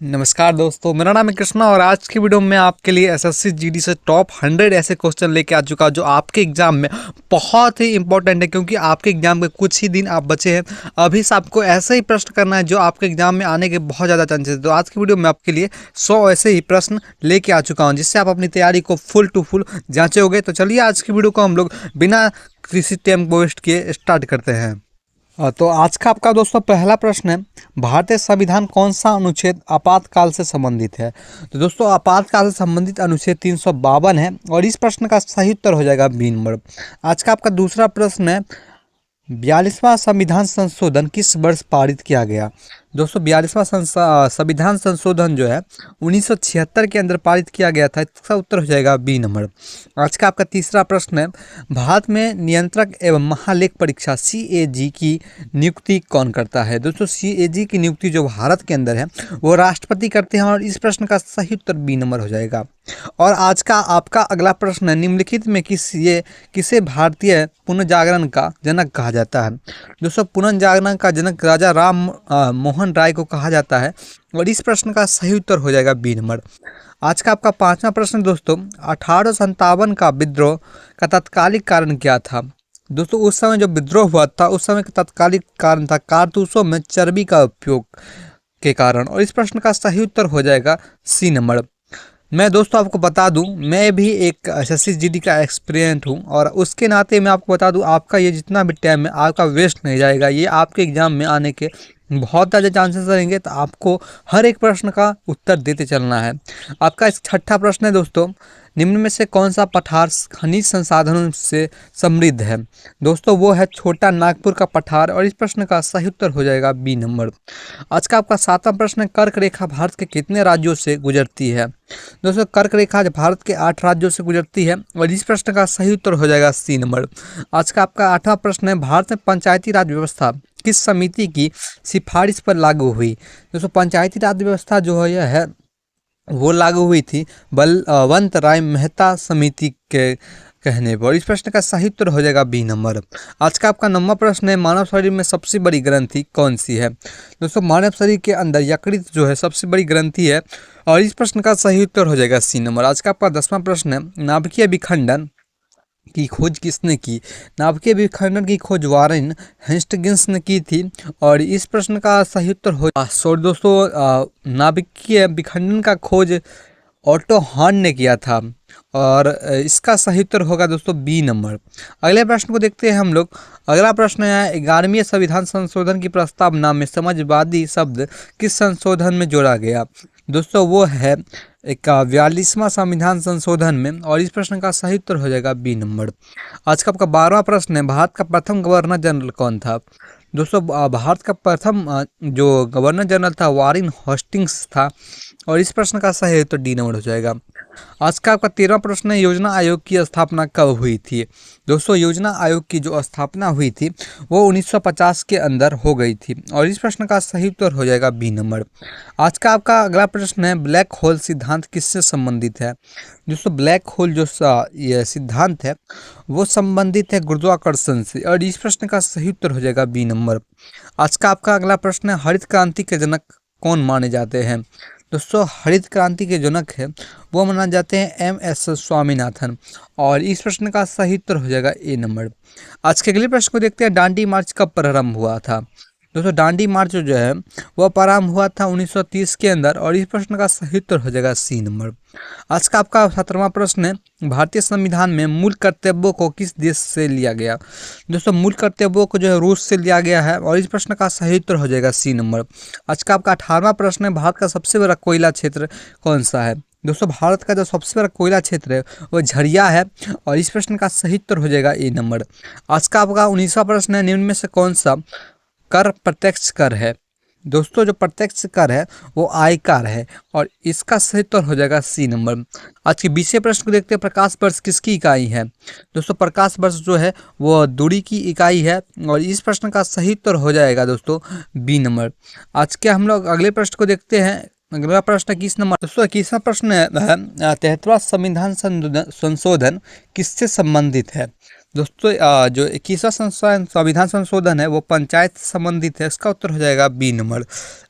नमस्कार दोस्तों, मेरा नाम है कृष्णा और आज की वीडियो में आपके लिए एसएससी जीडी से टॉप 100 ऐसे क्वेश्चन लेके आ चुका जो आपके एग्जाम में बहुत ही इंपॉर्टेंट है, क्योंकि आपके एग्जाम के कुछ ही दिन आप बचे हैं। अभी से आपको ऐसे ही प्रश्न करना है जो आपके एग्जाम में आने के बहुत ज़्यादा चांसेस है। तो आज की वीडियो में आपके लिए 100 ऐसे ही प्रश्न लेके आ चुका हूँ जिससे आप अपनी तैयारी को फुल टू फुल जाँचोगे। तो चलिए आज की वीडियो को हम लोग बिना किसी टाइम वेस्ट किए स्टार्ट करते हैं। तो आज का आपका दोस्तों पहला प्रश्न है, भारतीय संविधान कौन सा अनुच्छेद आपातकाल से संबंधित है। तो दोस्तों आपातकाल से संबंधित अनुच्छेद 352 है और इस प्रश्न का सही उत्तर हो जाएगा बी नंबर। आज का आपका दूसरा प्रश्न है, 42वां संविधान संशोधन किस वर्ष पारित किया गया। दोस्तों 42वां संविधान संशोधन जो है 1976 के अंदर पारित किया गया था। इसका उत्तर हो जाएगा बी नंबर। आज का आपका तीसरा प्रश्न है, भारत में नियंत्रक एवं महालेख परीक्षा CAG की नियुक्ति कौन करता है। दोस्तों CAG की नियुक्ति जो भारत के अंदर है वो राष्ट्रपति करते हैं और इस प्रश्न का सही उत्तर बी नंबर हो जाएगा। और आज का आपका अगला प्रश्न है, निम्नलिखित में किसे भारतीय पुनर्जागरण का जनक कहा जाता है। दोस्तों पुनर्जागरण का जनक राजा राम मोहन राय को कहा जाता है और इस प्रश्न का सही उत्तर हो जाएगा बी नंबर। आज का आपका पांचवा प्रश्न दोस्तों, 1857 का विद्रोह का तत्कालिक कारण क्या था। दोस्तों उस समय जो विद्रोह हुआ था उस समय का तत्कालिक कारण था कारतूसों में चर्बी का उपयोग के कारण, और इस प्रश्न का सही उत्तर हो जाएगा सी नंबर। मैं दोस्तों आपको बता दूं, मैं भी एक एसएससी जीडी का एक्सपीरियंट हूं और उसके नाते मैं आपको बता दूं, आपका ये जितना भी टाइम है आपका वेस्ट नहीं जाएगा। ये आपके एग्जाम में आने के बहुत ज़्यादा चांसेस रहेंगे, तो आपको हर एक प्रश्न का उत्तर देते चलना है। आपका छठा प्रश्न है दोस्तों, निम्न में से कौन सा पठार खनिज संसाधनों से समृद्ध है। दोस्तों वो है छोटा नागपुर का पठार और इस प्रश्न का सही उत्तर हो जाएगा बी नंबर। आज का आपका सातवां प्रश्न है, कर्क रेखा भारत के कितने राज्यों से गुजरती है। दोस्तों कर्क रेखा भारत के 8 राज्यों से गुजरती है और इस प्रश्न का सही उत्तर हो जाएगा सी नंबर। आज का आपका आठवां प्रश्न है, भारत में पंचायती राज व्यवस्था किस समिति की सिफारिश पर लागू हुई। दोस्तों पंचायती राज व्यवस्था जो है वो लागू हुई थी बलवंत राय मेहता समिति के कहने पर। इस प्रश्न का सही उत्तर हो जाएगा बी नंबर। आज का आपका 9वां प्रश्न है, मानव शरीर में सबसे बड़ी ग्रंथि कौन सी है। दोस्तों मानव शरीर के अंदर यकृत जो है सबसे बड़ी ग्रंथि है और इस प्रश्न का सही उत्तर हो जाएगा सी नंबर। आज का आपका 10वां प्रश्न है, नाभिकीय विखंडन की खोज किसने की। नाभिकीय विखंडन की खोज वारेन हेस्टिंग्स ने की थी और इस प्रश्न का सही उत्तर हो सॉरी दोस्तों, नाभिकीय विखंडन का खोज ऑटो हॉर्न ने किया था और इसका सही उत्तर होगा दोस्तों बी नंबर। अगले प्रश्न को देखते हैं हम लोग। अगला प्रश्न है, 11वें संविधान संशोधन की प्रस्तावना में समाजवादी शब्द किस संशोधन में जोड़ा गया। दोस्तों वो है 42वां संविधान संशोधन में और इस प्रश्न का सही उत्तर हो जाएगा बी नंबर। आज का आपका 12वां प्रश्न है, भारत का प्रथम गवर्नर जनरल कौन था। दोस्तों भारत का प्रथम जो गवर्नर जनरल था वारेन हेस्टिंग्स था और इस प्रश्न का सही उत्तर डी नंबर हो जाएगा। आज का आपका 13वां प्रश्न है, योजना आयोग की स्थापना कब हुई थी। दोस्तों योजना आयोग की जो स्थापना हुई थी वो 1950 के अंदर हो गई थी और इस प्रश्न का सही उत्तर हो जाएगा बी नंबर। आज का आपका अगला प्रश्न है, ब्लैक होल सिद्धांत किससे संबंधित है। दोस्तों ब्लैक होल जो ये सिद्धांत है वो संबंधित है गुरुत्वाकर्षण से और इस प्रश्न का सही उत्तर हो जाएगा बी नंबर। आज का आपका अगला प्रश्न है, हरित क्रांति के जनक कौन माने जाते हैं। दोस्तों हरित क्रांति के जनक है वो माने जाते हैं MS स्वामीनाथन और इस प्रश्न का सही उत्तर हो जाएगा ए नंबर। आज के अगले प्रश्न को देखते हैं, दांडी मार्च कब प्रारंभ हुआ था। दोस्तों दांडी मार्च जो है वह प्रारंभ हुआ था 1930 के अंदर और इस प्रश्न का सही उत्तर हो जाएगा सी नंबर। आज का आपका 17वां प्रश्न है, भारतीय संविधान में मूल कर्तव्यों को किस देश से लिया गया। दोस्तों मूल कर्तव्यों को जो है रूस से लिया गया है और इस प्रश्न का सही उत्तर हो जाएगा सी नंबर। आज का आपका 18वां प्रश्न है, भारत का सबसे बड़ा कोयला क्षेत्र कौन सा है। दोस्तों भारत का जो सबसे बड़ा कोयला क्षेत्र है वो झरिया है और इस प्रश्न का सही उत्तर हो जाएगा ए नंबर। आज का आपका 19वां प्रश्न है, निम्न में से कौन सा कर प्रत्यक्ष कर है। दोस्तों जो प्रत्यक्ष कर है वो आयकर है और इसका सही उत्तर हो जाएगा सी नंबर। आज के 20वें प्रश्न को देखते हैं, प्रकाश वर्ष किसकी इकाई है। दोस्तों प्रकाश वर्ष जो है वो दूरी की इकाई है और इस प्रश्न का सही उत्तर हो जाएगा दोस्तों बी नंबर। आज के हम लोग अगले प्रश्न को देखते हैं। अगला प्रश्न 21 नंबर। दोस्तों 21वां प्रश्न है, 73वां संविधान संशोधन किससे संबंधित है। दोस्तों जो 21वां संविधान संशोधन है वो पंचायत से संबंधित है, इसका उत्तर हो जाएगा बी नंबर।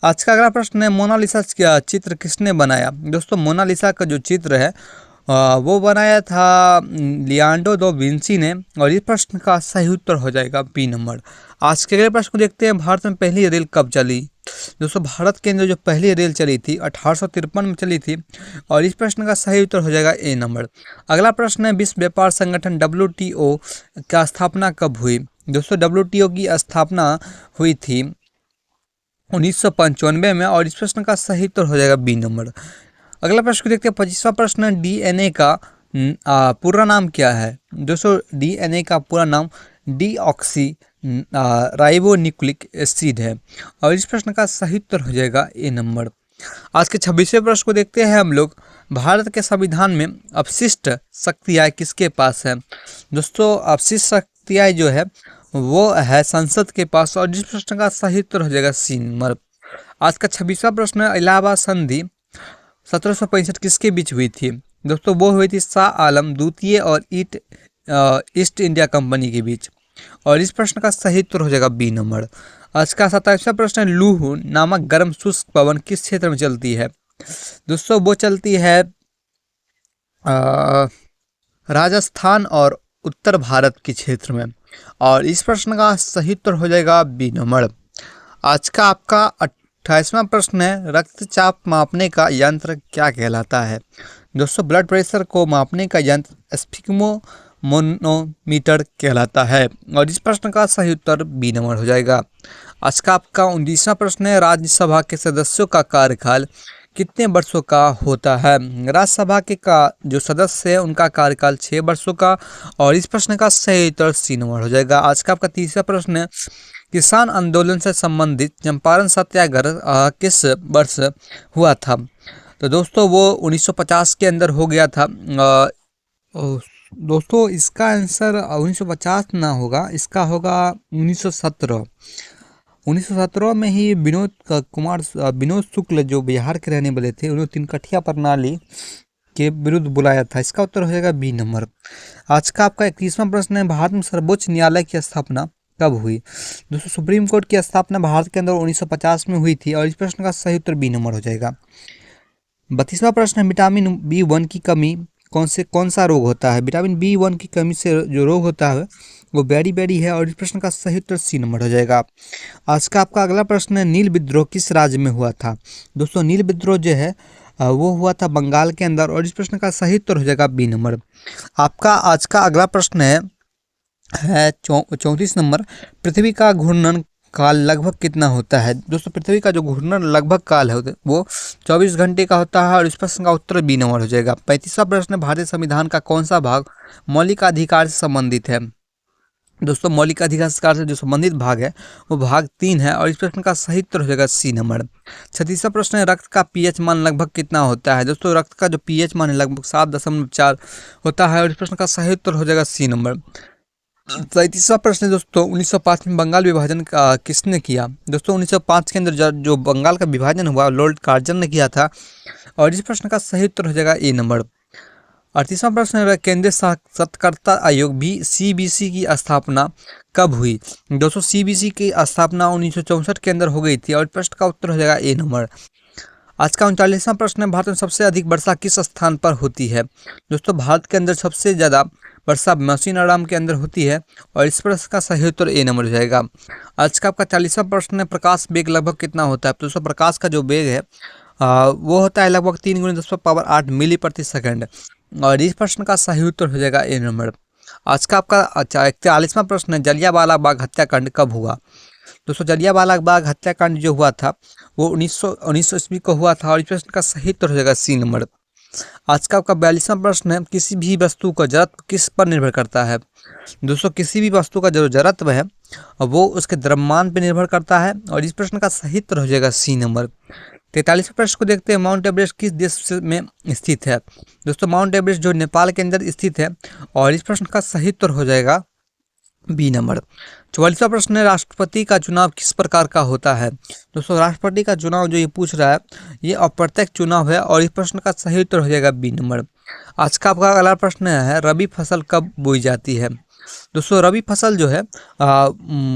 आज का अगला प्रश्न है, मोनालिसा का चित्र किसने बनाया? दोस्तों मोनालिसा का जो चित्र है वो बनाया था लियोनार्डो दा विंची ने, और इस प्रश्न का सही उत्तर हो जाएगा बी नंबर। आज के अगले प्रश्न को देखते हैं, भारत में पहली रेल कब चली? दोस्तों भारत के अंदर जो पहली रेल चली थी 1853 में चली थी, और इस प्रश्न का सही उत्तर हो जाएगा ए नंबर। अगला प्रश्न है, विश्व व्यापार संगठन WTO का स्थापना कब हुई? दोस्तों WTO की स्थापना हुई थी 1995 में, और इस प्रश्न का सही उत्तर हो जाएगा बी नंबर। अगला प्रश्न देखते हैं, 25वां प्रश्न, DNA का पूरा नाम क्या है? दोस्तों DNA का पूरा नाम डीऑक्सी राइबोन्यूक्लिक एसिड है, और इस प्रश्न का सही उत्तर हो जाएगा ए नंबर। आज के 26वें प्रश्न को देखते हैं हम लोग, भारत के संविधान में अवशिष्ट शक्तियाँ किसके पास है? दोस्तों अवशिष्ट शक्तियाँ जो है वो है संसद के पास, और इस प्रश्न का सही उत्तर हो जाएगा सी नंबर। आज का 26वां प्रश्न है, इलाहाबाद संधि 1765 किसके बीच हुई थी? दोस्तों वो हुई थी शाह आलम द्वितीय और ईस्ट इंडिया कंपनी के बीच, और इस प्रश्न का सही उत्तर हो जाएगा बी नंबर। आज का 27वां प्रश्न है, लूह नामक गर्म शुष्क पवन किस क्षेत्र में चलती है? दोस्तों वो चलती है राजस्थान और उत्तर भारत के क्षेत्र में, और इस प्रश्न का सही उत्तर हो जाएगा बी नंबर। आज का आपका 28वां प्रश्न है, रक्तचाप मापने का यंत्र क्या कहलाता है? दोस्तों ब्लड प्रेशर को मापने का यंत्र स्फिग्मोमीटर कहलाता है, और इस प्रश्न का सही उत्तर बी नंबर हो जाएगा। आज का आपका 29वां प्रश्न है, राज्यसभा के सदस्यों का कार्यकाल कितने वर्षों का होता है? राज्यसभा के जो सदस्य है उनका कार्यकाल 6 वर्षों का, और इस प्रश्न का सही उत्तर सी नंबर हो जाएगा। आज का आपका 30वां प्रश्न है, किसान आंदोलन से संबंधित चंपारण सत्याग्रह किस वर्ष हुआ था? तो दोस्तों वो 1950 के अंदर हो गया था। दोस्तों इसका आंसर 1950 ना होगा, इसका होगा 1917। 1917 में ही विनोद शुक्ल जो बिहार के रहने वाले थे, उन्होंने 3 कठिया प्रणाली के विरुद्ध बुलाया था। इसका उत्तर हो जाएगा बी नंबर। आज का आपका 31वां प्रश्न है, भारत में सर्वोच्च न्यायालय की स्थापना कब हुई? दोस्तों सुप्रीम कोर्ट की स्थापना भारत के अंदर 1950 में हुई थी, और इस प्रश्न का सही उत्तर बी नंबर हो जाएगा। 32वां प्रश्न है, विटामिन B1 की कमी कौन सा रोग होता है? विटामिन B1 की कमी से जो रोग होता है वो बेरी है, और इस प्रश्न का सही उत्तर सी नंबर हो जाएगा। आज का आपका अगला प्रश्न है, नील विद्रोह किस राज्य में हुआ था? दोस्तों नील विद्रोह जो है वो हुआ था बंगाल के अंदर, और इस प्रश्न का सही उत्तर हो जाएगा बी नंबर। आपका आज का अगला प्रश्न है 34 नंबर, पृथ्वी का घूर्णन काल लगभग कितना होता है? दोस्तों पृथ्वी का जो घूर्णन लगभग काल है वो 24 घंटे का होता है, और इस प्रश्न का उत्तर बी नंबर हो जाएगा। 35वां प्रश्न, भारतीय संविधान का कौन सा भाग मौलिक अधिकार से संबंधित है? दोस्तों मौलिक अधिकार से जो संबंधित भाग है वो भाग 3 है, और इस प्रश्न का सही उत्तर हो जाएगा सी नंबर। 36वां प्रश्न है, रक्त का pH मान लगभग कितना होता है? दोस्तों रक्त का जो pH मान है लगभग 7.4 होता है, और इस प्रश्न का सही उत्तर हो जाएगा सी नंबर। 37वां प्रश्न है दोस्तों, 1905 में बंगाल विभाजन किसने किया? दोस्तों 1905 के अंदर जो बंगाल का विभाजन हुआ लॉर्ड कार्जन ने किया था, और इस प्रश्न का सही उत्तर हो जाएगा ए नंबर। 38वां प्रश्न है, केंद्रीय सतर्कता आयोग CBC की स्थापना कब हुई? दोस्तों CBC की स्थापना 1964 के अंदर हो गई थी, और इस प्रश्न का उत्तर हो जाएगा ए नंबर। आज का 39वां प्रश्न है, भारत में सबसे अधिक वर्षा किस स्थान पर होती है? दोस्तों भारत के अंदर सबसे ज़्यादा वर्षा मौसिनराम के अंदर होती है, और इस प्रश्न का सही उत्तर ए नंबर हो जाएगा। आज का आपका 40वां प्रश्न है, प्रकाश वेग लगभग कितना होता है? तो दोस्तों प्रकाश का जो वेग है वो होता है लगभग 3 × 10⁻8 मिली प्रति सेकंड, और इस प्रश्न का सही उत्तर हो जाएगा ए नंबर। आज का आपका 41वां प्रश्न है, जलियांवाला बाग हत्याकांड कब हुआ? दोस्तों जलियांवाला बाग हत्याकांड जो हुआ था वो 1919 ईस्वी को हुआ था, और इस प्रश्न का सही उत्तर हो जाएगा सी नंबर। आज का आपका 42वां प्रश्न है, किसी भी वस्तु का जड़त्व किस पर निर्भर करता है? दोस्तों किसी भी वस्तु का जो जड़त्व है वो उसके द्रव्यमान पर निर्भर करता है, और इस प्रश्न का सही उत्तर हो जाएगा सी नंबर। 43वें प्रश्न को देखते हैं, माउंट एवरेस्ट किस देश में स्थित है? दोस्तों माउंट एवरेस्ट जो नेपाल के अंदर स्थित है, और इस प्रश्न का सही उत्तर हो जाएगा बी नंबर। 44वां प्रश्न है, राष्ट्रपति का चुनाव किस प्रकार का होता है? दोस्तों राष्ट्रपति का चुनाव जो ये पूछ रहा है ये अप्रत्यक्ष चुनाव है, और इस प्रश्न का सही उत्तर हो जाएगा बी नंबर। आज का आपका अगला प्रश्न है, रबी फसल कब बोई जाती है? दोस्तों रबी फसल जो है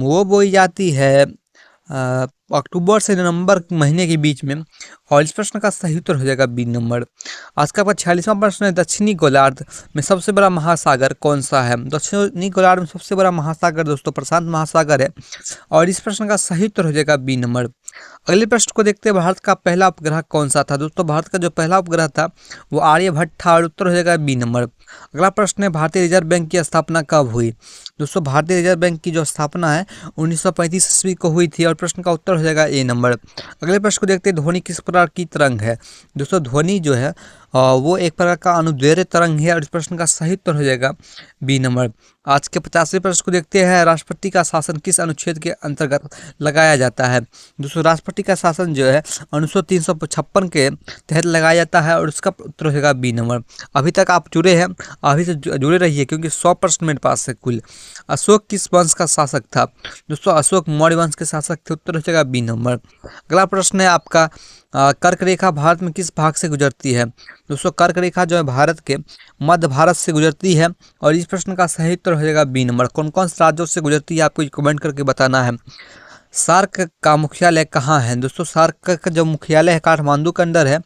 वो बोई जाती है अक्टूबर से नवंबर महीने के बीच में। और इस प्रश्न का सही उत्तर हो जाएगा बी नंबर। आज का 46वां प्रश्न है, दक्षिणी गोलार्ध में सबसे बड़ा महासागर कौन सा है? दक्षिणी गोलार्ध में सबसे बड़ा महासागर दोस्तों प्रशांत महासागर है। और इस प्रश्न का सही उत्तर हो जाएगा बी नंबर। अगले प्रश्न को देखते हैं, भारत का पहला उपग्रह कौन सा था? दोस्तों भारत का जो पहला उपग्रह था वो आर्यभट्ट था और उत्तर हो जाएगा बी नंबर। अगला प्रश्न है, भारतीय रिजर्व बैंक की स्थापना कब हुई? दोस्तों भारतीय रिजर्व बैंक की जो स्थापना है 1935 ईस्वी को हुई थी और प्रश्न का उत्तर हो जाएगा ए नंबर। अगले प्रश्न को देखते हैं, ध्वनि किस प्रकार की तरंग है? दोस्तों ध्वनि जो है वो एक प्रकार का अनुदैर्ध्य तरंग है और इस प्रश्न का सही उत्तर हो जाएगा बी नंबर। आज के 50वें प्रश्न को देखते हैं, राष्ट्रपति का शासन किस अनुच्छेद के अंतर्गत लगाया जाता है? दोस्तों राष्ट्रपति का शासन जो है अनुच्छेद 356 के तहत लगाया जाता है और इसका उत्तर हो जाएगा बी नंबर। अभी तक आप जुड़े हैं, अभी से जुड़े रहिए क्योंकि 100% मेरे पास है कुल। अशोक किस वंश का शासक था? दोस्तों अशोक मौर्य वंश के शासक थे, उत्तर हो जाएगा बी नंबर। अगला प्रश्न है आपका, कर्क रेखा भारत में किस भाग से गुजरती है? दोस्तों कर्क रेखा जो है भारत के मध्य भारत से गुजरती है और इस प्रश्न का सही उत्तर हो जाएगा बी नंबर। कौन कौन से राज्यों से गुजरती है आपको कमेंट करके बताना है। सार्क का मुख्यालय कहाँ है? दोस्तों सार्क का जो मुख्यालय है काठमांडू के अंदर है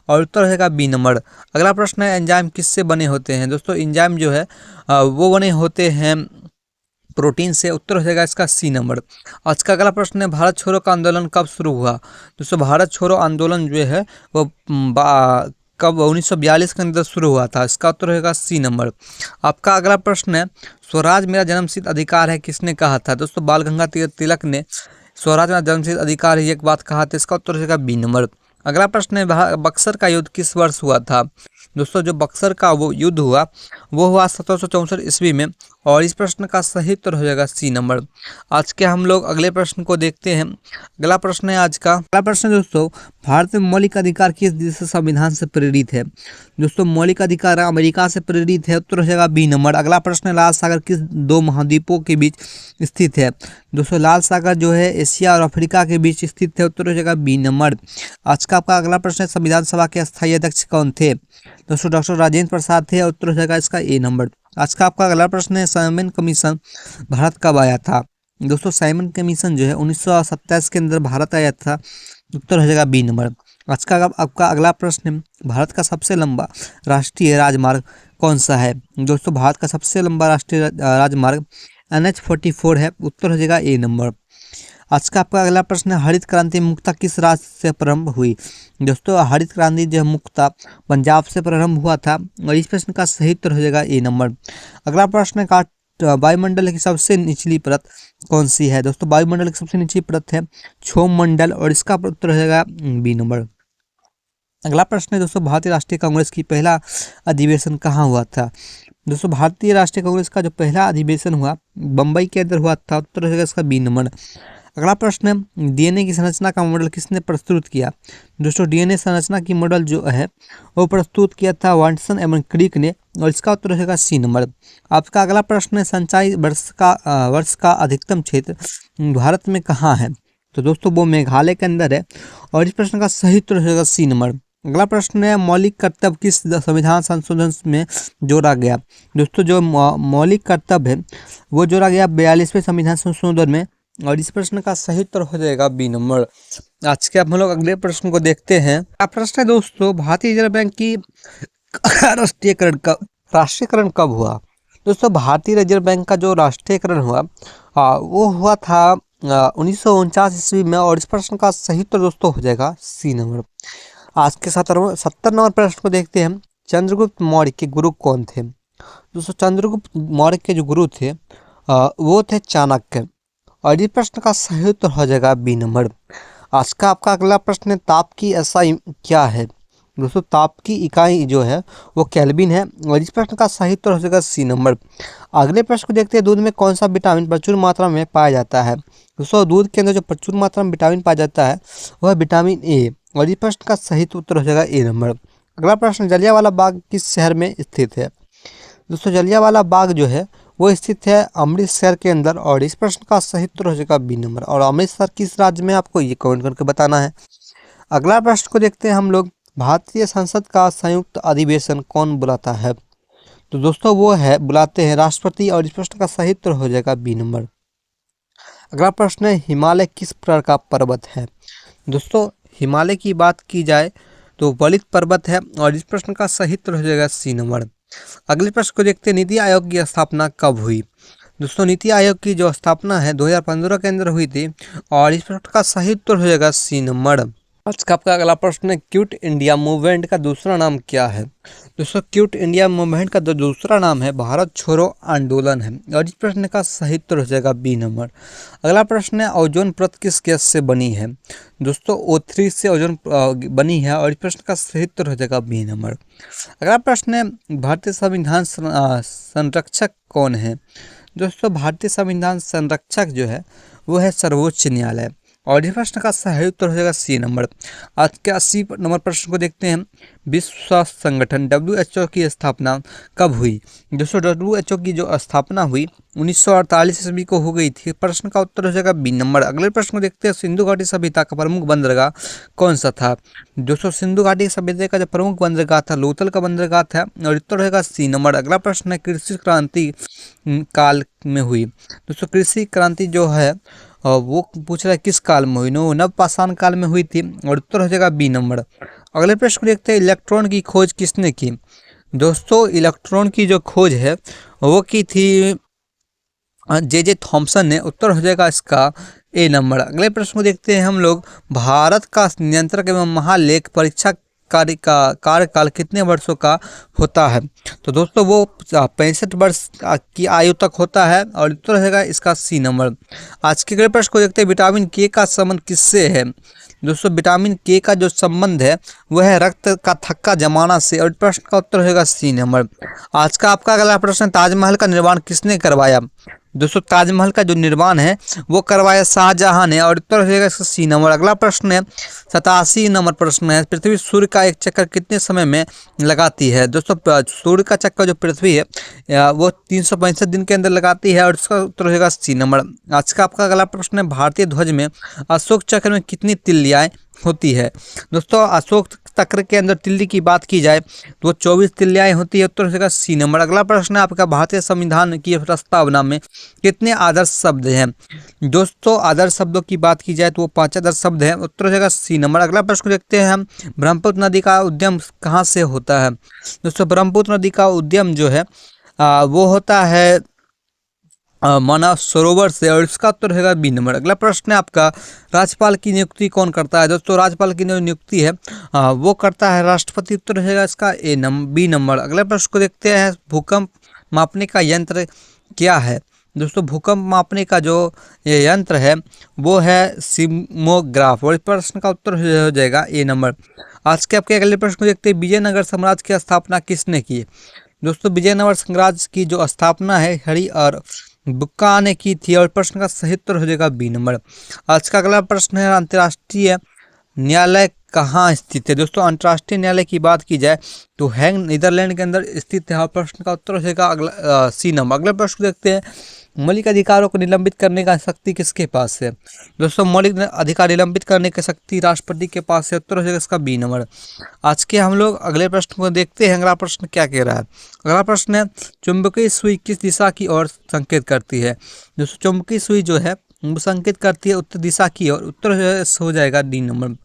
और उत्तर हो जाएगा बी नंबर। अगला प्रश्न है, एंजाइम किससे बने होते हैं? दोस्तों एंजाइम जो है वो बने होते हैं प्रोटीन से, उत्तर हो जाएगा इसका सी नंबर। आज का अगला प्रश्न है, भारत छोड़ो का आंदोलन कब शुरू हुआ? दोस्तों भारत छोड़ो आंदोलन जो है वो कब 1942 के अंदर शुरू हुआ था, इसका उत्तर होगा सी नंबर। आपका अगला प्रश्न है, स्वराज मेरा जन्मसिद्ध अधिकार है किसने कहा था? दोस्तों बाल गंगाधर तिलक ने स्वराज मेरा जन्मसिद्ध अधिकार है एक बात कहा था, इसका उत्तर होगा बी नंबर। अगला प्रश्न है, बक्सर का युद्ध किस वर्ष हुआ था? दोस्तों जो बक्सर का वो युद्ध हुआ वो हुआ 1764 ईस्वी में और इस प्रश्न का सही उत्तर हो जाएगा सी नंबर। आज के हम लोग अगले प्रश्न को देखते हैं। अगला प्रश्न है आज का अगला प्रश्न दोस्तों, भारत में मौलिक अधिकार किस देश से संविधान से प्रेरित है? दोस्तों मौलिक अधिकार अमेरिका से प्रेरित है, उत्तर हो जाएगा बी नंबर। अगला प्रश्न है, लाल सागर किस दो महाद्वीपों के बीच स्थित है? दोस्तों लाल सागर जो है एशिया और अफ्रीका के बीच स्थित है, उत्तर हो जाएगा बी नंबर। आज का आपका अगला प्रश्न है, संविधान सभा के स्थायी अध्यक्ष कौन थे? दोस्तों डॉक्टर राजेंद्र प्रसाद थे, उत्तर हो जाएगा इसका ए नंबर। आज का आपका अगला प्रश्न है, साइमन कमीशन भारत कब आया था? दोस्तों साइमन कमीशन जो है 1927 के अंदर भारत आया था, उत्तर हो जाएगा बी नंबर। आज का आपका अगला प्रश्न है, भारत का सबसे लंबा राष्ट्रीय राजमार्ग कौन सा है? दोस्तों भारत का सबसे लंबा राष्ट्रीय राजमार्ग NH-44 है, उत्तर हो जाएगा ए नंबर। आज का आपका अगला प्रश्न है, हरित क्रांति मुक्ता किस राज्य से प्रारंभ हुई? दोस्तों हरित क्रांति जो है मुक्ता पंजाब से प्रारंभ हुआ था और इस प्रश्न का सही उत्तर हो जाएगा ए नंबर। अगला प्रश्न है, वायुमंडल की सबसे निचली परत कौन सी है? दोस्तों वायुमंडल की सबसे निचली परत है क्षोभ मंडल और इसका उत्तर हो जाएगा बी नंबर। अगला प्रश्न है दोस्तों, भारतीय राष्ट्रीय कांग्रेस की पहला अधिवेशन कहाँ हुआ था? दोस्तों भारतीय राष्ट्रीय कांग्रेस का जो पहला अधिवेशन हुआ बम्बई के अंदर हुआ था, उत्तर हो जाएगा इसका बी नंबर। अगला प्रश्न है, डीएनए की संरचना का मॉडल किसने प्रस्तुत किया? दोस्तों डीएनए संरचना की मॉडल जो है वो प्रस्तुत किया था वाटसन एवं क्रिक ने और इसका उत्तर हो जाएगा सी नंबर। आपका अगला प्रश्न है, सिंचाई वर्ष का अधिकतम क्षेत्र भारत में कहाँ है? तो दोस्तों वो मेघालय के अंदर है और इस प्रश्न का सही उत्तर हो जाएगा सी नंबर। अगला प्रश्न है, मौलिक कर्तव्य किस संविधान संशोधन में जोड़ा गया? दोस्तों जो मौलिक कर्तव्य है वो जोड़ा गया 42वें संविधान संशोधन में और इस प्रश्न का सही उत्तर हो जाएगा बी नंबर। आज के हम लोग अगले प्रश्न को देखते हैं। अब प्रश्न है दोस्तों, भारतीय रिजर्व बैंक की राष्ट्रीयकरण कब हुआ? दोस्तों भारतीय रिजर्व बैंक का जो राष्ट्रीयकरण हुआ वो हुआ था 1949 ईस्वी में और इस प्रश्न का सही उत्तर दोस्तों हो जाएगा सी नंबर। आज के 70 नंबर प्रश्न को देखते हैं, चंद्रगुप्त मौर्य के गुरु कौन थे? दोस्तों चंद्रगुप्त मौर्य के जो गुरु थे वो थे चाणक्य और इस प्रश्न का सही उत्तर हो जाएगा बी नंबर। आज का आपका अगला प्रश्न है, ताप की एसआई क्या है? दोस्तों ताप की इकाई जो है वो केल्विन है और इस प्रश्न का सही उत्तर हो जाएगा सी नंबर। अगले प्रश्न को देखते हैं, दूध में कौन सा विटामिन प्रचुर मात्रा में पाया जाता है? दोस्तों दूध के अंदर जो प्रचुर मात्रा में विटामिन पाया जाता है वह विटामिन ए और इस प्रश्न का सही उत्तर हो जाएगा ए नंबर। अगला प्रश्न, जलियांवाला बाग किस शहर में स्थित है? दोस्तों जलियांवाला बाग जो है वो स्थित है अमृतसर के अंदर और इस प्रश्न का सही उत्तर हो जाएगा बी नंबर। और अमृतसर किस राज्य में आपको ये कमेंट करके बताना है। अगला प्रश्न को देखते हैं हम लोग, भारतीय संसद का संयुक्त अधिवेशन कौन बुलाता है? तो दोस्तों वो है बुलाते हैं राष्ट्रपति, और इस प्रश्न का सही उत्तर हो जाएगा बी नंबर। अगला प्रश्न है, हिमालय किस प्रकार का पर्वत है? दोस्तों हिमालय की बात की जाए तो वलित पर्वत है, और इस प्रश्न का सही उत्तर हो जाएगा सी नंबर। अगले प्रश्न को देखते हैं, नीति आयोग की स्थापना कब हुई? दोस्तों नीति आयोग की जो स्थापना है 2015 के अंदर हुई थी, और इस प्रश्न का सही उत्तर हो जाएगा सी नंबर। आज का आपका अगला प्रश्न है, क्विट इंडिया मूवमेंट का दूसरा नाम क्या है? दोस्तों क्विट इंडिया मूवमेंट का जो दूसरा नाम है भारत छोड़ो आंदोलन है, और इस प्रश्न का सही उत्तर हो जाएगा बी नंबर। अगला प्रश्न है, ओजोन परत किस गैस से बनी है? दोस्तों O3 से ओजोन बनी है, और इस प्रश्न का सही उत्तर हो जाएगा बी नंबर। अगला प्रश्न है, भारतीय संविधान संरक्षक कौन है? दोस्तों भारतीय संविधान संरक्षक जो है वो है सर्वोच्च न्यायालय, और इस प्रश्न का सही उत्तर हो जाएगा सी नंबर। आज के 80 नंबर प्रश्न को देखते हैं, विश्व स्वास्थ्य संगठन WHO की स्थापना कब हुई? दोस्तों WHO की जो स्थापना हुई 1948 ईस्वी को हो गई थी। प्रश्न का उत्तर हो जाएगा बी नंबर। अगले प्रश्न को देखते हैं, सिंधु घाटी सभ्यता का प्रमुख बंदरगाह कौन सा था? दोस्तों सिंधु घाटी सभ्यता का जो प्रमुख बंदरगाह था लोथल का बंदरगाह था, और उत्तर रहेगा सी नंबर। अगला प्रश्न है, कृषि क्रांति काल में हुई? दोस्तों कृषि क्रांति जो है वो पूछ रहा है किस काल में हुई? नवपाषाण काल में हुई थी, और उत्तर हो जाएगा बी नंबर। अगले प्रश्न को देखते हैं, इलेक्ट्रॉन की खोज किसने की? दोस्तों इलेक्ट्रॉन की जो खोज है वो की थी जे थॉमसन ने, उत्तर हो जाएगा इसका ए नंबर। अगले प्रश्न को देखते हैं हम लोग, भारत का नियंत्रक एवं महालेख परीक्षा कार्यकाल कितने वर्षों का होता है? तो दोस्तों वो 65 वर्ष की आयु तक होता है, और उत्तर रहेगा इसका सी नंबर। आज के अगले प्रश्न को देखते हैं, विटामिन के का संबंध किससे है? दोस्तों विटामिन के का जो संबंध है वह है रक्त का थक्का जमाना से, और प्रश्न का उत्तर होगा सी नंबर। आज का आपका अगला प्रश्न, ताजमहल का निर्माण किसने करवाया? दोस्तों ताजमहल का जो निर्माण है वो करवाया शाहजहां ने, और उत्तर होगा इसका सी नंबर। अगला प्रश्न है 87 नंबर प्रश्न है, पृथ्वी सूर्य का एक चक्कर कितने समय में लगाती है? दोस्तों सूर्य का चक्कर जो पृथ्वी है वो 365 दिन के अंदर लगाती है, और इसका उत्तर होगा सी नंबर। आज का आपका अगला प्रश्न है, भारतीय ध्वज में अशोक चक्र में कितनी तिल्लियाएं होती है? दोस्तों अशोक चक्र के अंदर तिल्ली की बात की जाए तो 24 तिल्लियाएं होती है, उत्तर होगा सी नंबर। अगला प्रश्न है आपका, भारतीय संविधान की प्रस्तावना में कितने आदर्श शब्द हैं? दोस्तों आदर्श शब्दों की बात की जाए तो वो 5 आदर्श शब्द हैं, उत्तर होगा सी नंबर। अगला प्रश्न देखते हैं हम, ब्रह्मपुत्र नदी का उद्गम कहाँ से होता है? दोस्तों ब्रह्मपुत्र नदी का उद्गम जो है वो होता है मानव सरोवर से, और इसका उत्तर रहेगा बी नंबर। अगला प्रश्न है आपका, राज्यपाल की नियुक्ति कौन करता है? दोस्तों राज्यपाल की जो नियुक्ति है वो करता है राष्ट्रपति, उत्तर रहेगा इसका बी नंबर। अगले प्रश्न को देखते हैं, भूकंप मापने का यंत्र क्या है? दोस्तों भूकंप मापने का जो ये यंत्र है वो है सीस्मोग्राफ, और इस प्रश्न का उत्तर हो जाएगा ए नंबर। आज के आपके अगले प्रश्न को देखते हैं, विजयनगर साम्राज्य की स्थापना किसने की? दोस्तों विजयनगर साम्राज्य की जो स्थापना है हरि और बुक्का ने की थी, और प्रश्न का सही उत्तर हो जाएगा बी नंबर। आज का अगला प्रश्न है, अंतर्राष्ट्रीय न्यायालय कहाँ स्थित है? दोस्तों अंतर्राष्ट्रीय न्यायालय की बात की जाए तो हैग नीदरलैंड के अंदर स्थित है, और प्रश्न का उत्तर हो जाएगा अगला सी नंबर। अगले प्रश्न देखते हैं, मौलिक अधिकारों को निलंबित करने का शक्ति किसके पास है? दोस्तों मौलिक अधिकार निलंबित करने की शक्ति राष्ट्रपति के पास है, उत्तर हो जाएगा इसका बी नंबर। आज के हम लोग अगले प्रश्न को देखते हैं, अगला प्रश्न क्या कह रहा है? अगला प्रश्न है, चुंबकीय सुई किस दिशा की ओर संकेत करती है? दोस्तों चुंबकीय सुई जो है वो संकेत करती है उत्तर दिशा की ओर, उत्तर हो जाएगा डी नंबर।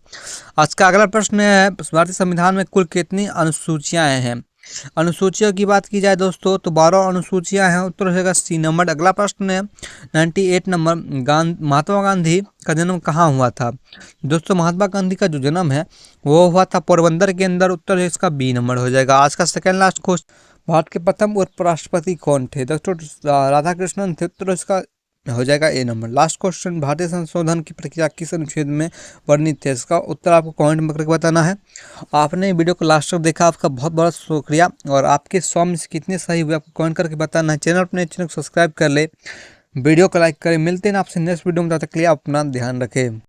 आज का अगला प्रश्न है, भारतीय संविधान में कुल कितनी अनुसूचियां हैं? अनुसूचियों की बात की जाए दोस्तों तो 12 अनुसूचियां हैं, उत्तर हो जाएगा सी नंबर। अगला प्रश्न है 98 नंबर, महात्मा गांधी का जन्म कहाँ हुआ था? दोस्तों महात्मा गांधी का जो जन्म है वो हुआ था पोरबंदर के अंदर, उत्तर है इसका बी नंबर हो जाएगा। आज का सेकंड लास्ट क्वेश्चन, भारत के प्रथम उपराष्ट्रपति कौन थे? डॉक्टर राधा कृष्णन थे, उत्तर इसका हो जाएगा ए नंबर। लास्ट क्वेश्चन, भारतीय संशोधन की प्रक्रिया किस अनुच्छेद में वर्णित है? इसका उत्तर आपको कमेंट में करके बताना है। आपने वीडियो को लास्ट तक देखा, आपका बहुत बहुत शुक्रिया, और आपके 100 में से कितने सही हुए आपको कमेंट करके बताना है। चैनल को सब्सक्राइब कर ले, वीडियो को लाइक करें। मिलते हैं आपसे नेक्स्ट वीडियो में, तब तक के लिए अपना ध्यान रखें।